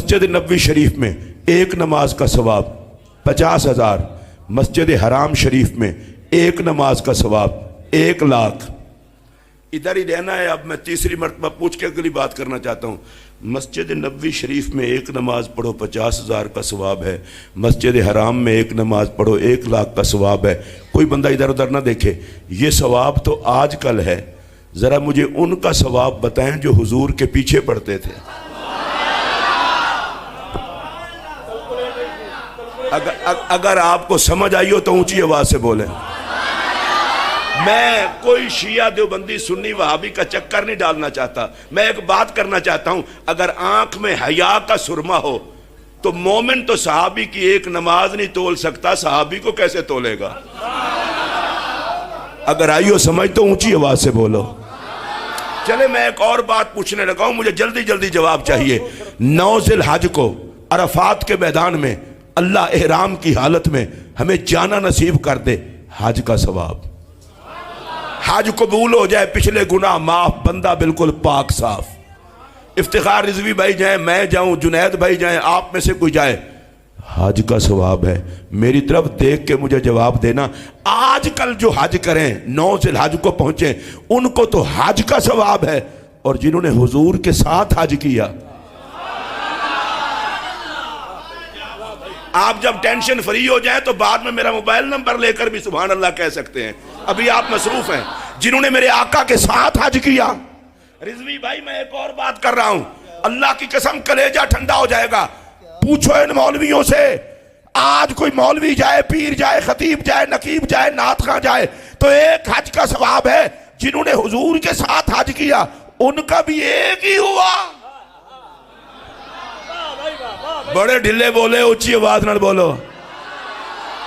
مسجد نبوی شریف میں ایک نماز کا ثواب 50,000، مسجد حرام شریف میں ایک نماز کا ثواب 1,00,000۔ ادھر ہی رہنا ہے، اب میں تیسری مرتبہ پوچھ کے اگلی بات کرنا چاہتا ہوں۔ مسجد نبوی شریف میں ایک نماز پڑھو 50,000 کا ثواب ہے، مسجد حرام میں ایک نماز پڑھو 1,00,000 کا ثواب ہے۔ کوئی بندہ ادھر ادھر نہ دیکھے، یہ ثواب تو آج کل ہے، ذرا مجھے ان کا ثواب بتائیں جو حضور کے پیچھے پڑھتے تھے۔ اگر آپ کو سمجھ آئی ہو تو اونچی آواز سے بولیں۔ میں کوئی شیعہ دیوبندی سنی وہابی کا چکر نہیں ڈالنا چاہتا، میں ایک بات کرنا چاہتا ہوں، اگر آنکھ میں حیا کا سرما ہو تو مومن تو صحابی کی ایک نماز نہیں تول سکتا، صحابی کو کیسے تولے گا؟ اگر آئی ہو سمجھ تو اونچی آواز سے بولو۔ چلے میں ایک اور بات پوچھنے لگا ہوں، مجھے جلدی جلدی جواب چاہیے۔ 9 ذی الحج کو عرفات کے میدان میں اللہ احرام کی حالت میں ہمیں جانا نصیب کر دے، حج کا ثواب، حج قبول ہو جائے، پچھلے گناہ معاف، بندہ بالکل پاک صاف۔ افتخار رضوی بھائی جائیں، میں جاؤں، جنید بھائی جائیں، آپ میں سے کوئی جائے، حج کا ثواب ہے۔ میری طرف دیکھ کے مجھے جواب دینا، آج کل جو حج کریں 9 ذی الحج کو پہنچیں ان کو تو حج کا ثواب ہے، اور جنہوں نے حضور کے ساتھ حج کیا، آپ جب ٹینشن فری ہو جائیں تو بعد میں میرا موبائل نمبر لے کر بھی سبحان اللہ کہہ سکتے ہیں، ابھی آپ مصروف ہیں۔ جنہوں نے میرے آقا کے ساتھ حج کیا، رضوی بھائی میں ایک اور بات کر رہا ہوں، اللہ کی قسم کلیجہ ٹھنڈا ہو جائے گا، پوچھو ان مولویوں سے، آج کوئی مولوی جائے، پیر جائے، خطیب جائے، نقیب جائے، نعت خواں جائے تو ایک حج کا ثواب ہے، جنہوں نے حضور کے ساتھ حج کیا ان کا بھی ایک ہی ہوا۔ بڑے ڈھلے بولے، اونچی آواز نہ بولو۔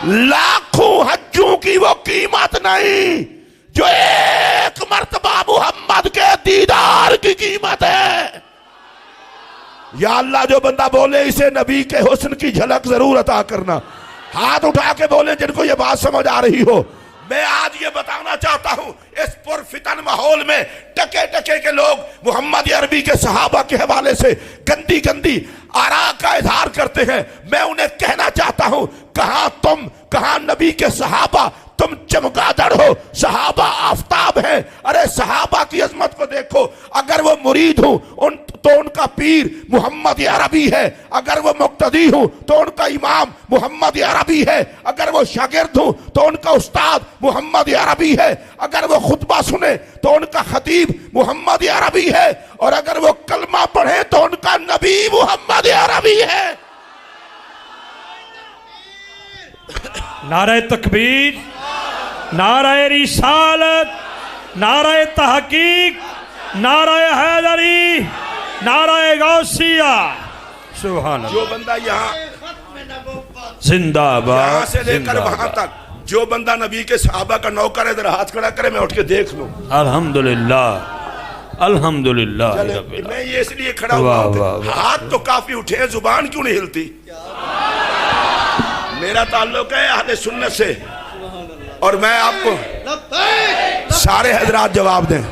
لاکھوں حجوں کی وہ قیمت نہیں جو ایک مرتبہ محمد کے دیدار کی قیمت ہے۔ یا اللہ جو بندہ بولے اسے نبی کے حسن کی جھلک ضرور عطا کرنا۔ ہاتھ اٹھا کے بولیں جن کو یہ بات سمجھ آ رہی ہو۔ میں آج یہ بتانا چاہتا ہوں، اس پرفتن ماحول میں ٹکے ٹکے کے لوگ محمد عربی کے صحابہ کے حوالے سے گندی گندی آراء کا اظہار کرتے ہیں، میں انہیں کہنا چاہتا ہوں، کہاں تم، کہاں نبی کے صحابہ؟ تم چمگادڑ ہو، صحابہ آفتاب ہیں۔ ارے صحابہ کی عظمت کو دیکھو، اگر وہ مرید ہوں تو ان کا پیر محمد عربی ہے، اگر وہ مقتدی ہوں تو ان کا امام محمد عربی ہے، اگر وہ شاگرد ہوں تو ان کا استاد محمد عربی ہے، اگر وہ خطبہ سنے تو ان کا خطیب محمد عربی ہے، اور اگر وہ کلمہ پڑھے تو ان کا نبی محمد عربی ہے۔ نعرہ تکبیر، نعرہ رسالت، نعرہ تحقیق، نعرہ حیدری، نعرہ غوثیہ، سبحان اللہ۔ جو بندہ یہاں زندہ باد، یہاں سے لے کر وہاں تک جو بندہ نبی کے صحابہ کا نوکر ہے، ذرا ہاتھ کھڑا کرے، میں اٹھ کے دیکھ لوں۔ الحمدللہ، الحمدللہ۔ میں یہ اس لیے کھڑا ہوا ہوں، ہاتھ تو کافی اٹھے ہیں، زبان کیوں نہیں ہلتی؟ میرا تعلق ہے اہل سنت سے، اور میں آپ کو سارے حضرات جواب دیں۔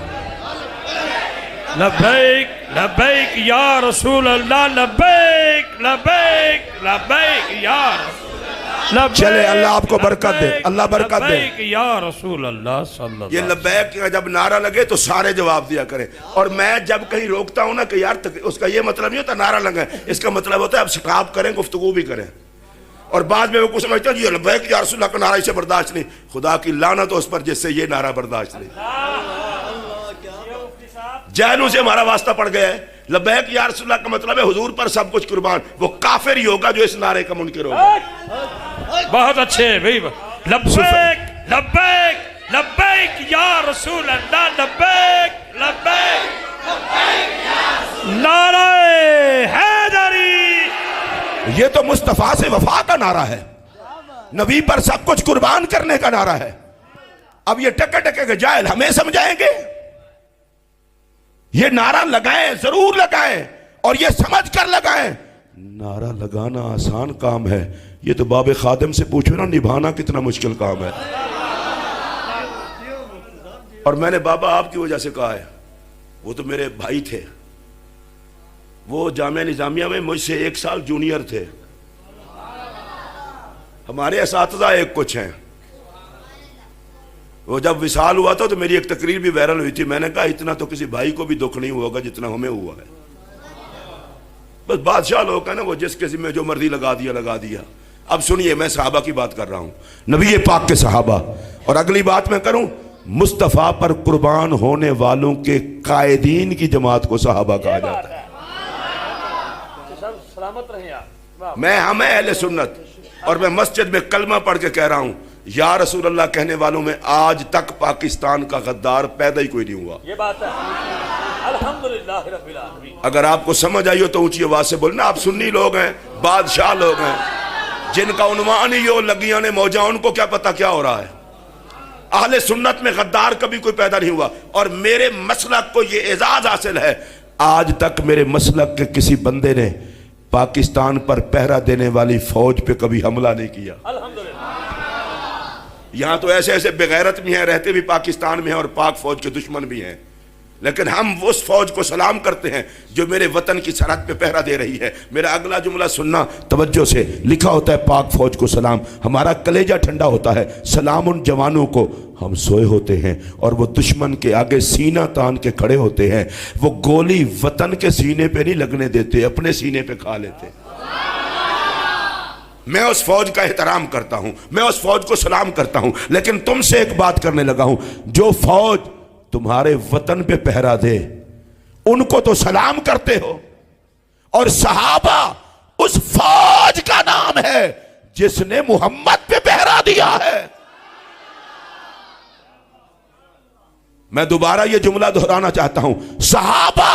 لبیک لبیک یا رسول اللہ، لبیک لبیک لبیک یا رسول اللہ۔ چلے اللہ آپ کو برکت دے، اللہ برکت دے۔ لبیک یا رسول اللہ صلی اللہ علیہ یہ لبیک کا جب نعرہ لگے تو سارے جواب دیا کریں، اور میں جب کہیں روکتا ہوں نا کہ یار اس کا یہ مطلب نہیں ہوتا نعرہ لگا ہے، اس کا مطلب ہوتا ہے اب سٹاپ کریں، گفتگو بھی کریں۔ اور بعد میں وہ کچھ سمجھتا ہے یہ لبیک یا رسول اللہ کا نعرہ اسے برداشت نہیں، خدا کی لعنت اس پر جس سے یہ نعرہ برداشت نہیں۔ جہلوں سے ہمارا واسطہ پڑ گیا ہے۔ لبیک یا رسول اللہ کا مطلب ہے حضور پر سب کچھ قربان، وہ کافر ہی ہوگا جو اس نعرے کا منکر ہوگا۔ بہت اچھے بھائی، لبیک لبیک لبیک یا رسول اللہ، لبیک لبیک نعرہ حیدری۔ یہ تو مصطفیٰ سے وفا کا نعرہ ہے، نبی پر سب کچھ قربان کرنے کا نعرہ ہے۔ اب یہ ٹکے ٹکے کے جاہل ہمیں سمجھائیں گے؟ یہ نعرہ لگائیں، ضرور لگائیں، اور یہ سمجھ کر لگائیں۔ نعرہ لگانا آسان کام ہے، یہ تو باب خادم سے پوچھو نا نبھانا کتنا مشکل کام ہے۔ اور میں نے بابا آپ کی وجہ سے کہا ہے، وہ تو میرے بھائی تھے، وہ جامعہ نظامیہ میں مجھ سے 1 سال جونیئر تھے. ہمارے اساتذہ ایک کچھ ہیں. وہ جب وصال ہوا تھا تو میری ایک تقریر بھی وائرل ہوئی تھی. میں نے کہا اتنا تو کسی بھائی کو بھی دکھ نہیں ہوگا جتنا ہمیں ہوا ہے. بس بادشاہ لوگ ہیں نا، وہ جس کسی میں جو مرضی لگا دیا. اب سنیے، میں صحابہ کی بات کر رہا ہوں، نبی پاک کے صحابہ. اور اگلی بات میں کروں، مصطفیٰ پر قربان ہونے والوں کے قائدین کی جماعت کو صحابہ کہا جاتا ہے. سلامت رہیں آپ. ہمیں اہل سنت، اور میں مسجد میں کلمہ پڑھ کے کہہ رہا ہوں، یا رسول اللہ کہنے والوں میں آج تک پاکستان کا غدار پیدا ہی کوئی نہیں ہوا. یہ بات ہے، الحمدللہ رب العالمین. اگر آپ کو سمجھ آئی ہو تو اونچی آواز سے بولنا. آپ سنی لوگ ہیں، بادشاہ لوگ ہیں، جن کا عنوان ہی ہو لگیاں نے موجہ، ان کو کیا پتا کیا ہو رہا ہے. اہل سنت میں غدار کبھی کوئی پیدا نہیں ہوا. اور میرے مسلک کو یہ اعزاز حاصل ہے، آج تک میرے مسلک کے کسی بندے نے پاکستان پر پہرا دینے والی فوج پہ کبھی حملہ نہیں کیا. یہاں تو ایسے ایسے بغیرت بھی ہیں، رہتے بھی پاکستان میں ہیں اور پاک فوج کے دشمن بھی ہیں، لیکن ہم اس فوج کو سلام کرتے ہیں جو میرے وطن کی سرحد پہ پہرا دے رہی ہے. میرا اگلا جملہ سننا توجہ سے، لکھا ہوتا ہے پاک فوج کو سلام. ہمارا کلیجہ ٹھنڈا ہوتا ہے. سلام ان جوانوں کو، ہم سوئے ہوتے ہیں اور وہ دشمن کے آگے سینہ تان کے کھڑے ہوتے ہیں. وہ گولی وطن کے سینے پہ نہیں لگنے دیتے، اپنے سینے پہ کھا لیتے. میں اس فوج کا احترام کرتا ہوں، میں اس فوج کو سلام کرتا ہوں. لیکن تم سے ایک بات کرنے لگا ہوں، جو فوج تمہارے وطن پہ پہرا دے ان کو تو سلام کرتے ہو، اور صحابہ اس فوج کا نام ہے جس نے محمد پہ پہرا دیا ہے. میں دوبارہ یہ جملہ دہرانا چاہتا ہوں، صحابہ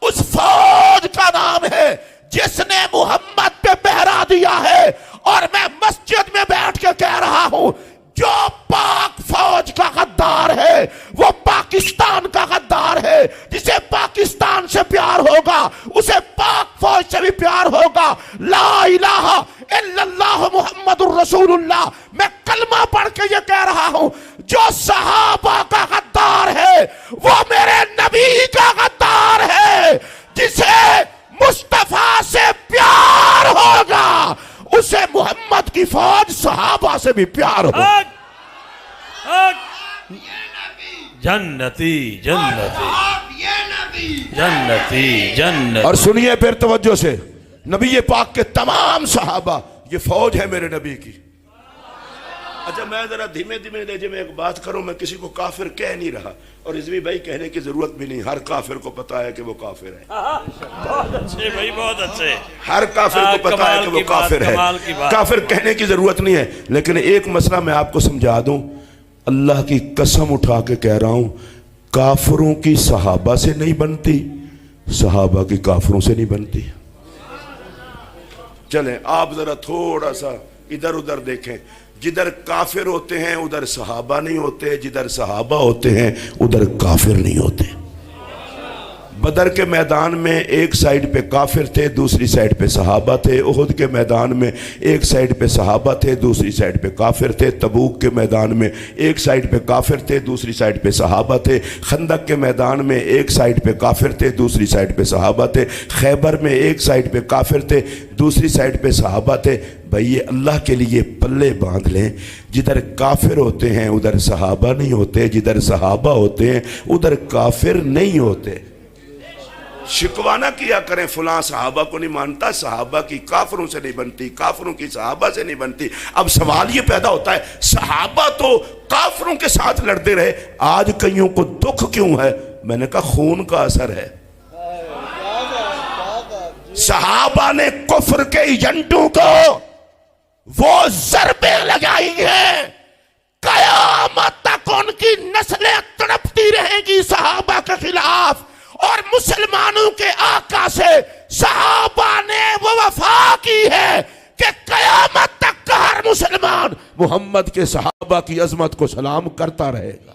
اس فوج کا نام ہے جس نے محمد پہ پہرا دیا ہے. اور میں مسجد میں بیٹھ کے کہہ رہا ہوں، جو پاک فوج کا غدار ہے وہ پاکستان کا غدار ہے. جسے پاکستان سے پیار ہوگا اسے پاک فوج سے بھی پیار ہوگا. لا الہ الا اللہ محمد الرسول اللہ. میں کلمہ پڑھ کے یہ کہہ رہا ہوں، جو صحابہ کا غدار ہے وہ میرے نبی کا غدار ہے. جسے مصطفیٰ سے پیار ہوگا اسے محمد کی فوج صحابہ سے بھی پیار ہو. جنتی جنتی جنتی جنتی. اور سنیے پھر توجہ سے، نبی پاک کے تمام صحابہ یہ فوج ہے میرے نبی کی. اچھا میں ذرا دھیمے لہجے میں ایک بات کروں، میں کسی کو کافر کہہ نہیں رہا، اور رضوی بھائی کہنے کی ضرورت بھی نہیں. ہر کافر کو پتا ہے کہ وہ کافر ہے. بہت اچھے بھائی، بہت اچھے. ہر کافر کو پتا ہے کہ وہ کافر ہے. کافر کہنے کی ضرورت نہیں ہے. لیکن ایک مسئلہ میں آپ کو سمجھا دوں، اللہ کی قسم اٹھا کے کہہ رہا ہوں، کافروں کی صحابہ سے نہیں بنتی، صحابہ کی کافروں سے نہیں بنتی. چلیں آپ ذرا تھوڑا سا ادھر ادھر دیکھیں. جدھر کافر ہوتے ہیں ادھر صحابہ نہیں ہوتے، جدھر صحابہ ہوتے ہیں ادھر کافر نہیں ہوتے. بدر کے میدان میں ایک سائیڈ پہ کافر تھے، دوسری سائیڈ پہ صحابہ تھے. احد کے میدان میں ایک سائیڈ پہ صحابہ تھے، دوسری سائیڈ پہ کافر تھے. تبوک کے میدان میں ایک سائیڈ پہ کافر تھے، دوسری سائیڈ پہ صحابہ تھے. خندق کے میدان میں ایک سائیڈ پہ کافر تھے، دوسری سائیڈ پہ صحابہ تھے. خیبر میں ایک سائیڈ پہ کافر تھے، دوسری سائیڈ پہ صحابہ تھے. بھئی یہ اللہ کے لیے پلے باندھ لیں، جدھر کافر ہوتے ہیں ادھر صحابہ نہیں ہوتے، جدھر صحابہ ہوتے ہیں ادھر کافر نہیں ہوتے. شکوہ نہ کیا کریں فلاں صحابہ کو نہیں مانتا، صحابہ کی کافروں سے نہیں بنتی، کافروں کی صحابہ سے نہیں بنتی. اب سوال یہ پیدا ہوتا ہے، صحابہ تو کافروں کے ساتھ لڑتے رہے، آج کئیوں کو دکھ کیوں ہے؟ میں نے کہا خون کا اثر ہے. صحابہ نے کفر کے ایجنٹوں کو وہ ضربیں لگائی ہیں، قیامت تک ان کی نسلیں تڑپتی رہیں گی صحابہ کے خلاف. اور مسلمانوں کے آقا سے صحابہ نے وہ وفا کی ہے کہ قیامت تک کا ہر مسلمان محمد کے صحابہ کی عظمت کو سلام کرتا رہے گا.